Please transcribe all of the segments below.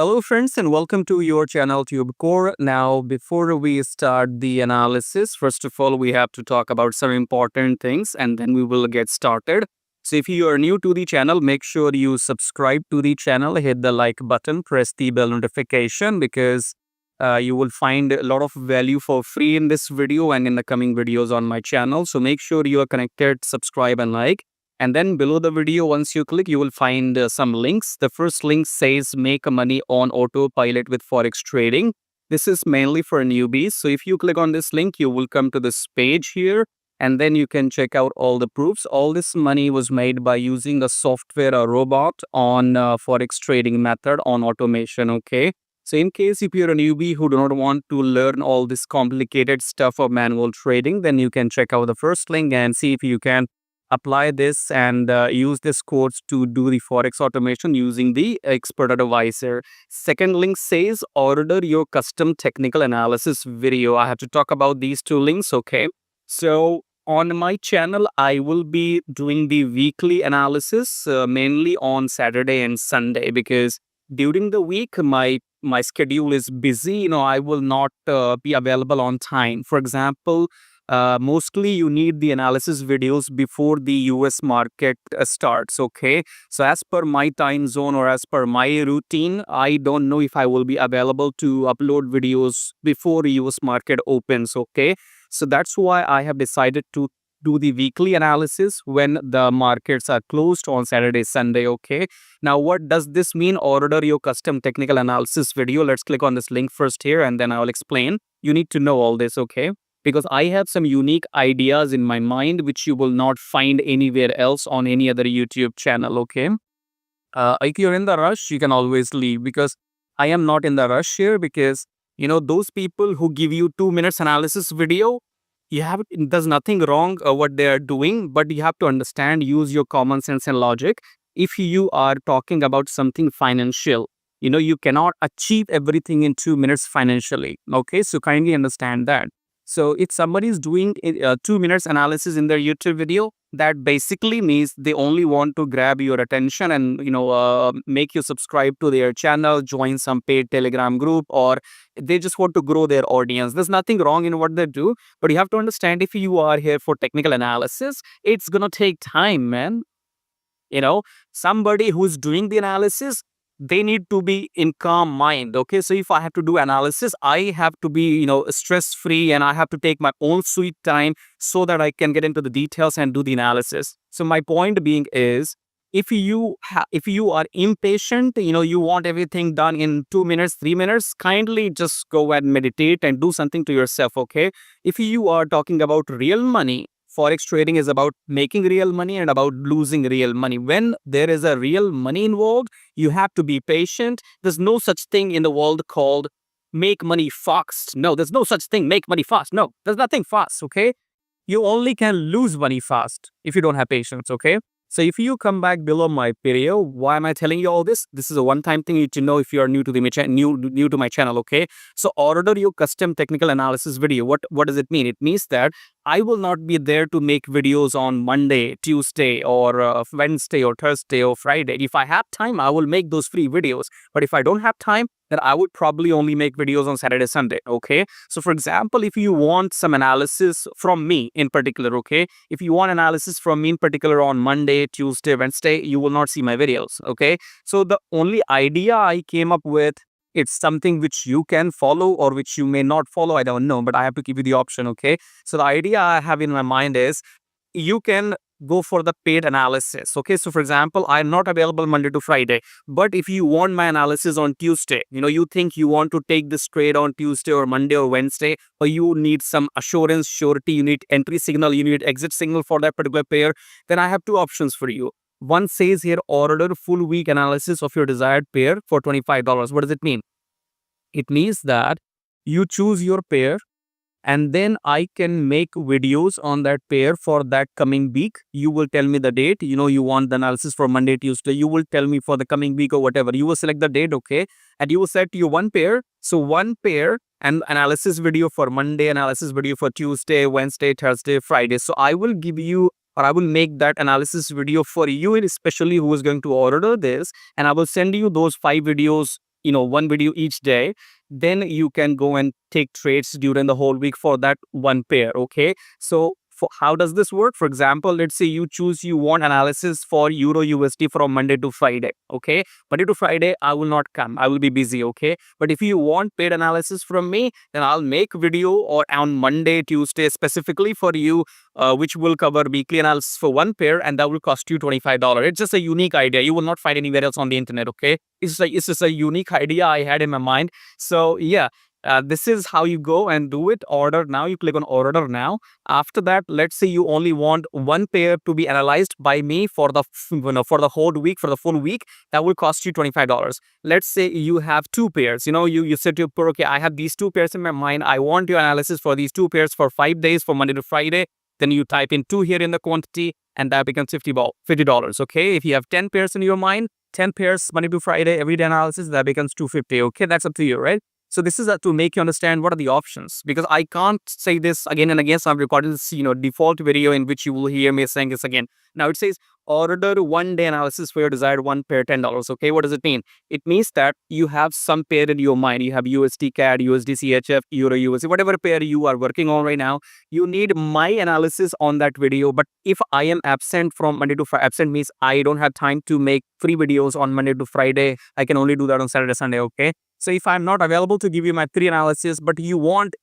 Hello, friends, and welcome to your channel TubeCore. Now, before we start the analysis, first of all, we have to talk about some important things and then we will get started. So, if you are new to the channel, make sure you subscribe to the channel, hit the like button, press the bell notification because you will find a lot of value for free in this video and in the coming videos on my channel. So, make sure you are connected, subscribe, and like. And then below the video, once you click, you will find some links. The first link says make money on autopilot with Forex trading. This is mainly for newbies. So if you click on this link, you will come to this page here and then you can check out all the proofs. All this money was made by using a software, a robot on Forex trading method on automation. Okay. So in case if you're a newbie who do not want to learn all this complicated stuff of manual trading, then you can check out the first link and see if you can apply this and use this course to do the Forex automation using the expert advisor. Second link says order your custom technical analysis video. I have to talk about these two links. Okay. So on my channel, I will be doing the weekly analysis mainly on Saturday and Sunday because during the week, my schedule is busy. I will not be available on time. For example, mostly you need the analysis videos before the US market starts. Okay. So as per my time zone or as per my routine, I don't know if I will be available to upload videos before US market opens. Okay. So that's why I have decided to do the weekly analysis when the markets are closed on Saturday, Sunday. Okay. Now, what does this mean? Order your custom technical analysis video. Let's click on this link first here and then I will explain. You need to know all this. Okay. Because I have some unique ideas in my mind which you will not find anywhere else on any other YouTube channel. Okay. If you're in the rush, you can always leave because I am not in the rush here because those people who give you 2 minutes analysis video, there's nothing wrong what they are doing, but you have to understand, use your common sense and logic. If you are talking about something financial, you cannot achieve everything in 2 minutes financially. Okay, so kindly understand that. So if somebody is doing 2 minutes analysis in their YouTube video, that basically means they only want to grab your attention and make you subscribe to their channel, join some paid Telegram group, or they just want to grow their audience. There's nothing wrong in what they do, but you have to understand, if you are here for technical analysis, it's gonna take time, man. Somebody who's doing the analysis, they need to be in calm mind. Okay, so if I have to do analysis, I have to be stress free and I have to take my own sweet time so that I can get into the details and do the analysis. So my point being is, if you are impatient, you want everything done in 2 minutes, 3 minutes, kindly just go and meditate and do something to yourself. Okay, if you are talking about real money, Forex trading is about making real money and about losing real money. When there is a real money involved, you have to be patient. There's no such thing in the world called make money fast. No, there's no such thing, make money fast. No, there's nothing fast. Okay. You only can lose money fast if you don't have patience. Okay. So if you come back below my video, why am I telling you all this? This is a one-time thing you need to know if you are new to new to my channel. Okay. So order your custom technical analysis video. What does it mean? It means that I will not be there to make videos on Monday, Tuesday, or Wednesday, or Thursday, or Friday. If I have time, I will make those free videos. But if I don't have time, then I would probably only make videos on Saturday, Sunday. Okay. So for example, if you want some analysis from me in particular, okay, if you want analysis from me in particular on Monday, Tuesday, Wednesday, you will not see my videos. Okay. So the only idea I came up with, it's something which you can follow or which you may not follow. I don't know, but I have to give you the option. Okay. So the idea I have in my mind is, you can go for the paid analysis. Okay. So for example, I'm not available Monday to Friday, but if you want my analysis on Tuesday, you think you want to take this trade on Tuesday or Monday or Wednesday, or you need some assurance, surety, you need entry signal, you need exit signal for that particular pair, then I have two options for you. One says here, order full week analysis of your desired pair for $25. What does it mean? It means that you choose your pair and then I can make videos on that pair for that coming week. You will tell me the date. You want the analysis for Monday, Tuesday. You will tell me for the coming week or whatever. You will select the date, okay? And you will set you one pair. So one pair and analysis video for Monday, analysis video for Tuesday, Wednesday, Thursday, Friday. So I will give you, or I will make that analysis video for you, especially who is going to order this. And I will send you those 5 videos one video each day, then you can go and take trades during the whole week for that one pair. Okay, so how does this work? For example, let's say you want analysis for Euro USD from Monday to Friday. Okay, Monday to Friday I will not come, I will be busy. Okay, but if you want paid analysis from me, then I'll make video or on Monday, Tuesday specifically for you, which will cover weekly analysis for one pair, and that will cost you $25. It's just a unique idea. You will not find anywhere else on the internet. Okay, it's just a unique idea I had in my mind. So yeah, this is how you go and do it. Order now. You click on order now. After that, let's say you only want one pair to be analyzed by me for the for the whole week, for the full week. That will cost you $25. Let's say you have two pairs. You said to your, okay, I have these two pairs in my mind. I want your analysis for these two pairs for 5 days, for Monday to Friday. Then you type in 2 here in the quantity, and that becomes $50. Okay, if you have 10 pairs in your mind, 10 pairs Monday to Friday everyday analysis, that becomes $250. Okay, that's up to you, right? So this is to make you understand what are the options, because I can't say this again and again. So I'm recording this, default video in which you will hear me saying this again. Now it says order 1 day analysis for your desired one pair, $10. Okay, what does it mean? It means that you have some pair in your mind. You have USDCAD, USDCHF, Euro USD, whatever pair you are working on right now. You need my analysis on that video. But if I am absent from Monday to Friday, absent means I don't have time to make free videos on Monday to Friday. I can only do that on Saturday, Sunday. Okay. So if I'm not available to give you my free analysis, but you want,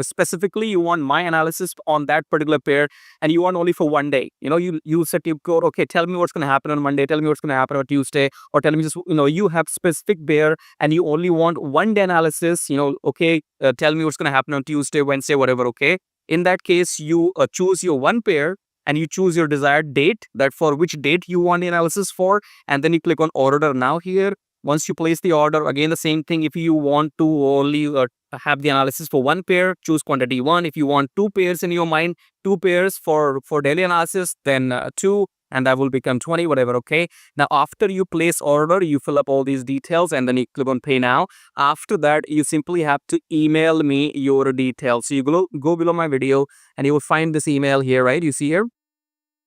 specifically you want my analysis on that particular pair, and you want only for 1 day, you set TubeCore, okay, tell me what's going to happen on Monday, tell me what's going to happen on Tuesday, or tell me just, you have specific pair and you only want 1 day analysis, okay, tell me what's going to happen on Tuesday, Wednesday, whatever, okay. In that case, you choose your one pair and you choose your desired date, that for which date you want the analysis for, and then you click on order now here. Once you place the order, again the same thing. If you want to only have the analysis for one pair, choose quantity 1. If you want 2 pairs in your mind, 2 pairs for daily analysis, then 2, and that will become 20, whatever. Okay, now after you place order, you fill up all these details and then you click on pay now. After that, you simply have to email me your details. So you go below my video and you will find this email here, right? You see here.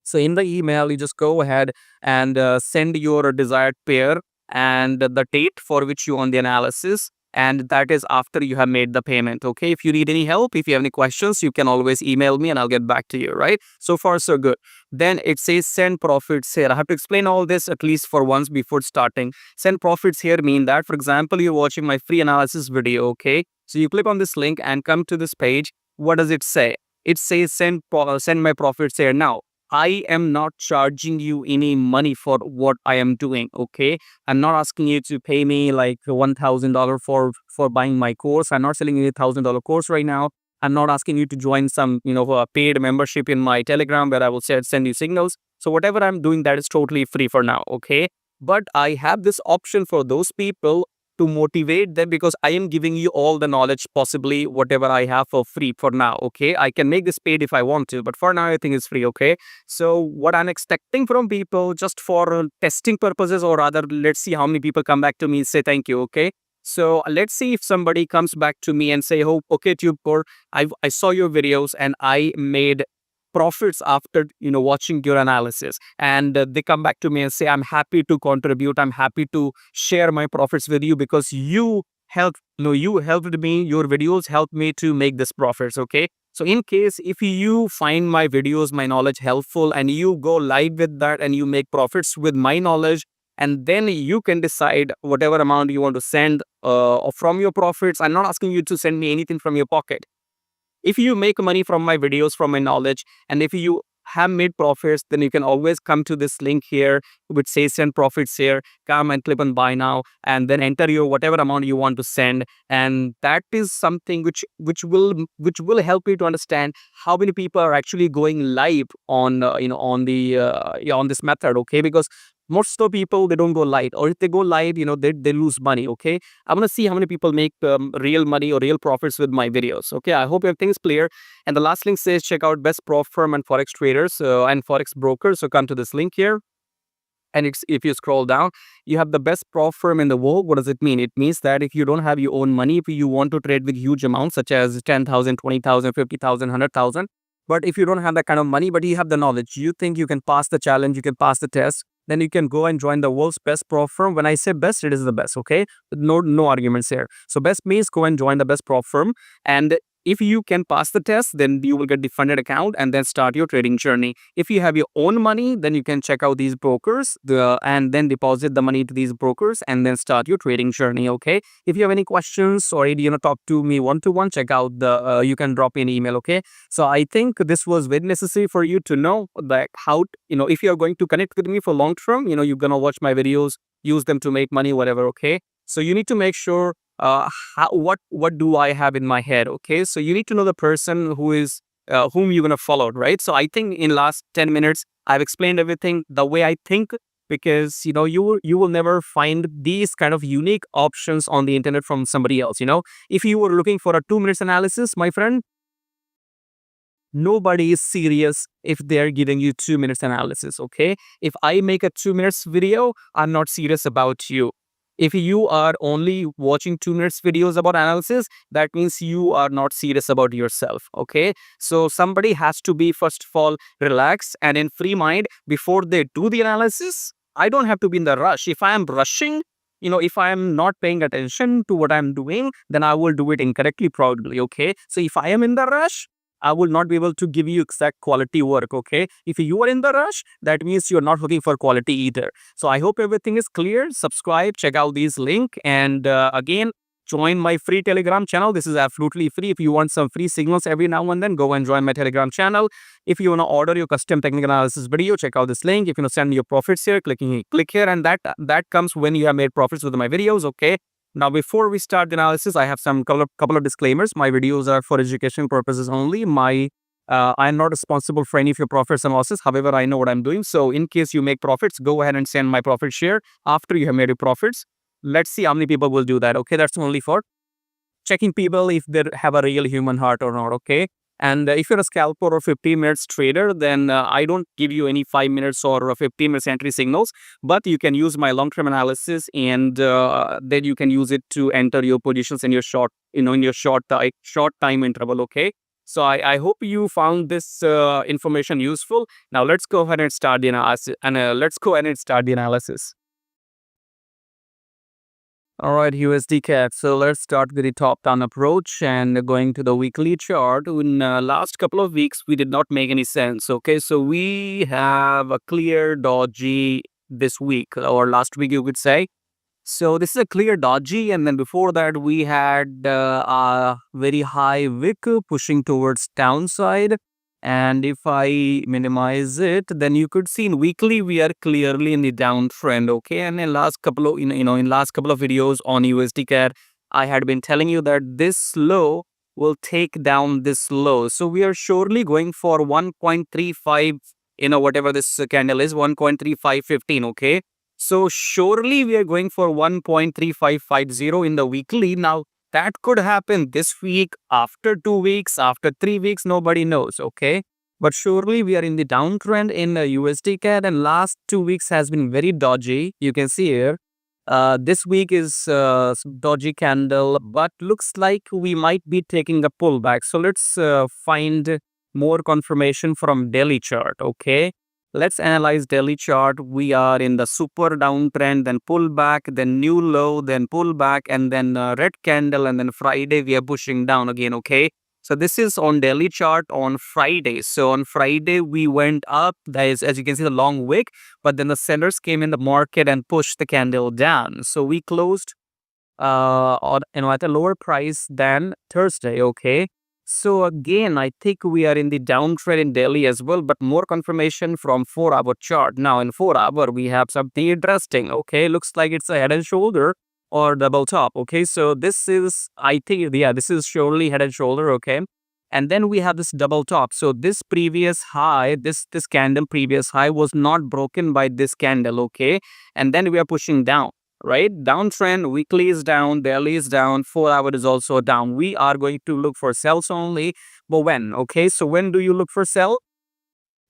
So in the email, you just go ahead and send your desired pair and the date for which you want the analysis, and that is after you have made the payment. Okay, if you need any help, if you have any questions, you can always email me and I'll get back to you, right? So far so good. Then it says send profits here. I have to explain all this at least for once before starting. Send profits here mean that, for example, you're watching my free analysis video. Okay, so you click on this link and come to this page. What does it say? It says send my profits here. Now I am not charging you any money for what I am doing. Okay, I'm not asking you to pay me like $1,000 for buying my course. I'm not selling you a $1,000 course right now. I'm not asking you to join some a paid membership in my Telegram where I will send you signals. So whatever I'm doing, that is totally free for now. Okay, but I have this option for those people to motivate them, because I am giving you all the knowledge, possibly whatever I have for free for now. Okay, I can make this paid if I want to, but for now I think it's free. Okay, so what I'm expecting from people, just for testing purposes, or rather let's see how many people come back to me and say thank you. Okay, so let's see if somebody comes back to me and say, oh, okay, TubeCore, I saw your videos and I made profits after watching your analysis, and they come back to me and say, I'm happy to contribute, I'm happy to share my profits with you, because you helped me, your videos helped me to make this profits. Okay, so in case if you find my videos, my knowledge helpful, and you go live with that and you make profits with my knowledge, and then you can decide whatever amount you want to send from your profits. I'm not asking you to send me anything from your pocket. If you make money from my videos, from my knowledge, and if you have made profits, then you can always come to this link here which says send profits here. Come and click on buy now, and then enter your whatever amount you want to send, and that is something which will help you to understand how many people are actually going live on on this method. Okay, because most of the people, they don't go live, or if they go live, they lose money. Okay, I'm gonna see how many people make real money or real profits with my videos. Okay, I hope everything's clear. And the last link says check out best prof firm and forex traders and forex brokers. So come to this link here, and if you scroll down, you have the best prof firm in the world. What does it mean? It means that if you don't have your own money, if you want to trade with huge amounts such as 10,000, 20,000, 50,000, 100,000, but if you don't have that kind of money, but you have the knowledge, you think you can pass the challenge, you can pass the test, then you can go and join the world's best prop firm. When I say best, it is the best, okay? No arguments here. So best means go and join the best prop firm, and if you can pass the test, then you will get the funded account and then start your trading journey. If you have your own money, then you can check out these brokers and then deposit the money to these brokers and then start your trading journey, okay? If you have any questions or talk to me one-to-one, check out you can drop me an email, okay? So I think this was very necessary for you to know that how, if you are going to connect with me for long term, you're going to watch my videos, use them to make money, whatever, okay? So you need to make sure what do I have in my head, okay? So you need to know the person whom you're gonna follow, right? So I think in last 10 minutes I've explained everything the way I think, because you will never find these kind of unique options on the internet from somebody else. If you were looking for a 2 minutes analysis, my friend, nobody is serious if they're giving you 2 minutes analysis, okay? If I make a 2 minutes video, I'm not serious about you. If you are only watching 2 minutes videos about analysis, that means you are not serious about yourself, okay? So somebody has to be, first of all, relaxed and in free mind before they do the analysis. I don't have to be in the rush. If I am rushing, if I am not paying attention to what I'm doing, then I will do it incorrectly probably, okay? So if I am in the rush, I will not be able to give you exact quality work, okay? If you are in the rush, that means you're not looking for quality either. So I hope everything is clear. Subscribe, check out these link, and again, join my free Telegram channel. This is absolutely free. If you want some free signals every now and then, go and join my Telegram channel. If you want to order your custom technical analysis video, check out this link. If you want to send your profits here, click here, and that comes when you have made profits with my videos, okay? Now, before we start the analysis, I have some couple of disclaimers. My videos are for education purposes only. I'm not responsible for any of your profits and losses. However, I know what I'm doing. So in case you make profits, go ahead and send my profit share after you have made your profits. Let's see how many people will do that. Okay, that's only for checking people if they have a real human heart or not, okay? And if you're a scalper or 15 minutes trader, then I don't give you any 5 minutes or 15 minutes entry signals, but you can use my long-term analysis, and then you can use it to enter your positions in your short time interval, okay? So I hope you found this information useful. Now let's go ahead and start the analysis. All right, USDCAD. So let's start with the top-down approach and going to the weekly chart. In last couple of weeks, we did not make any sense. Okay, so we have a clear doji this week, or last week you could say. So this is a clear doji, and then before that we had a very high wick pushing towards downside. And if I minimize it, then you could see in weekly we are clearly in the downtrend, okay? And in last couple of in last couple of videos on USDCAD, I had been telling you that this low will take down this low. So we are surely going for 1.35, whatever this candle is, 1.3515, okay? So surely we are going for 1.3550 in the weekly. Now that could happen this week, after 2 weeks, after 3 weeks, nobody knows, okay? But surely we are in the downtrend in USDCAD, and last 2 weeks has been very dodgy. You can see here. This week is dodgy candle, but looks like we might be taking a pullback. So let's find more confirmation from daily chart, okay? Let's analyze daily chart. We are in the super downtrend, then pullback, then new low, then pullback, and then red candle, and then Friday we are pushing down again, okay? So this is on daily chart on Friday. So on Friday we went up, that is, as you can see, the long wick, but then the sellers came in the market and pushed the candle down. So we closed at a lower price than Thursday, okay? So again, I think we are in the downtrend in daily as well, but more confirmation from 4-hour chart. Now in 4-hour, we have something interesting, okay? Looks like it's a head and shoulder or double top, okay? So this is, I think, yeah, this is surely head and shoulder, okay? And then we have this double top. So this previous high, this candle previous high was not broken by this candle, okay? And then we are pushing down. Right, downtrend, weekly is down, daily is down, 4-hour is also down. We are going to look for sells only, but when? Okay, so when do you look for sell?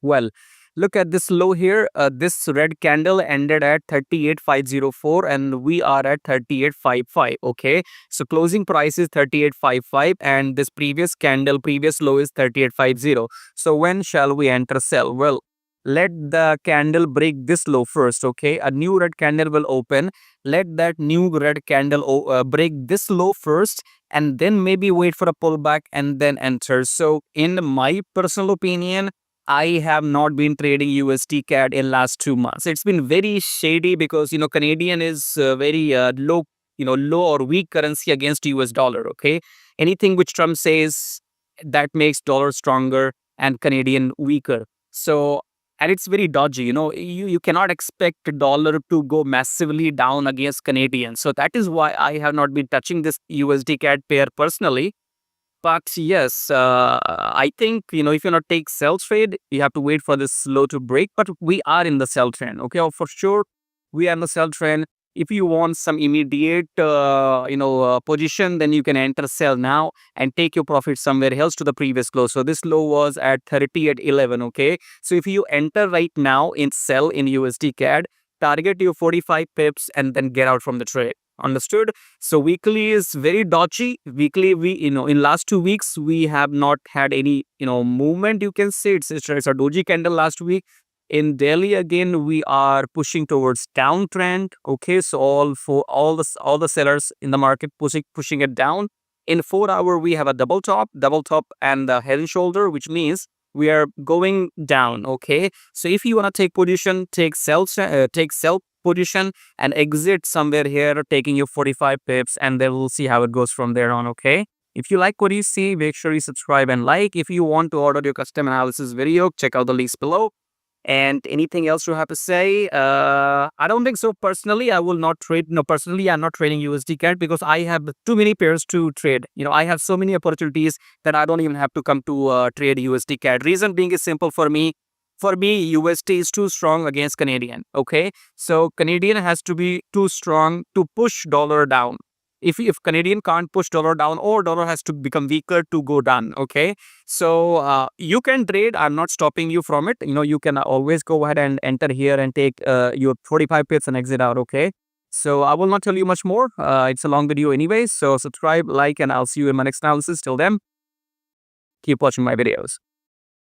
Well, look at this low here. This red candle ended at 38,504 and we are at 38,55. Okay, so closing price is 38,55 and this previous candle, previous low is 38,50. So when shall we enter sell? Well, let the candle break this low first. Okay, a new red candle will open. Let that new red candle break this low first, and then maybe wait for a pullback and then enter. So in my personal opinion, I have not been trading USD CAD in last 2 months. It's been very shady because Canadian is very low, low or weak currency against US dollar. Okay, anything which Trump says, that makes dollar stronger and Canadian weaker. So, and it's very dodgy. You cannot expect the dollar to go massively down against Canadian. So that is why I have not been touching this USD CAD pair personally. But yes, I think if you not take sell trade, you have to wait for this low to break. But we are in the sell trend. Okay, for sure, we are in the sell trend. If you want some immediate position, then you can enter sell now and take your profit somewhere else to the previous close. So this low was at 30 at 11. Okay, so if you enter right now in sell in USD CAD, target your 45 pips and then get out from the trade. Understood? So weekly is very dodgy. Weekly, we in last 2 weeks we have not had any movement. You can say it's a doji candle last week. In Delhi again, we are pushing towards downtrend. Okay, so all the sellers in the market pushing it down. In 4 hour, we have a double top, and the head and shoulder, which means we are going down. Okay, so if you want to take position, take sell position and exit somewhere here, taking you 45 pips, and then we'll see how it goes from there on. Okay. If you like what you see, make sure you subscribe and like. If you want to order your custom analysis video, check out the links below. And anything else you have to say? I don't think so. Personally, I will not trade. No, personally, I'm not trading USD CAD because I have too many pairs to trade. I have so many opportunities that I don't even have to come to trade USD CAD. Reason being is simple for me. For me, USD is too strong against Canadian. Okay, so Canadian has to be too strong to push dollar down. If Canadian can't push dollar down, or dollar has to become weaker to go down. Okay, so you can trade. I'm not stopping you from it. You can always go ahead and enter here and take your 45 pips and exit out. Okay, so I will not tell you much more. It's a long video anyways. So subscribe, like, and I'll see you in my next analysis. Till then, keep watching my videos.